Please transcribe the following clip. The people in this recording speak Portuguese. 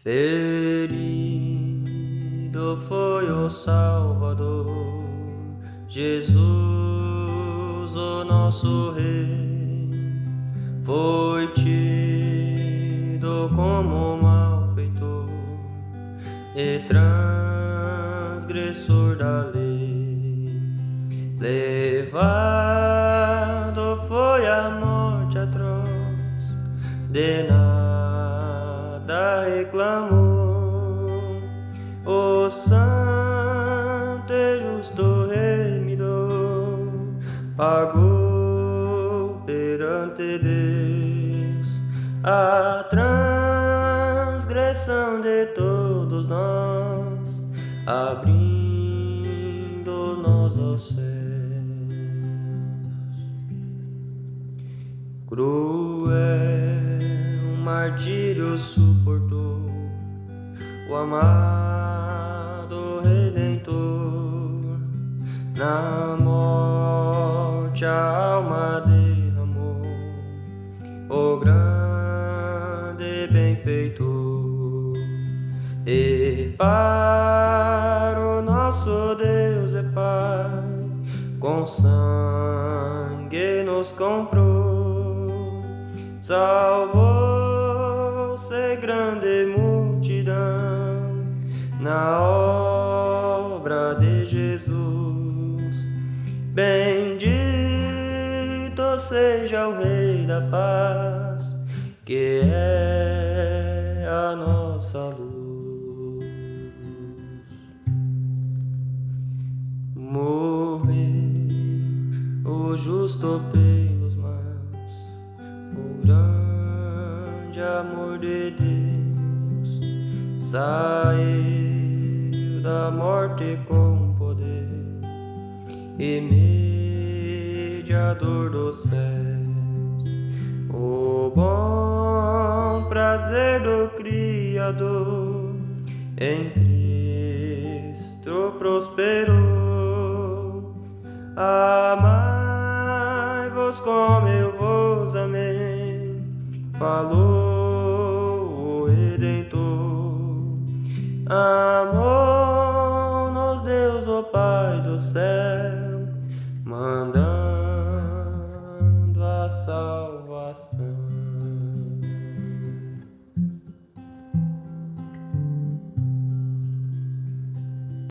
Ferido foi o Salvador, Jesus, o nosso Rei, foi tido como malfeitor e transgressor da lei. Levado foi à morte atroz, de nada reclamou. O santo e justo remidor pagou perante Deus a transgressão de todos nós, abrindo-nos aos céus. Cruel martírio suportou o amado Redentor, na morte a alma derramou o grande benfeitor, e para o nosso Deus e Pai com sangue nos comprou, salvou-se grande multidão na obra de Jesus. Bendito seja o Rei da paz, que é a nossa luz. Morreu o justo pelos maus, o grande amor de Deus saiu da morte com poder, e mediador dos céus, o bom prazer do Criador em Cristo prosperou. Amai-vos como eu vos amei, falou o Redentor. Amou-nos Deus, o Pai do céu, mandando a salvação.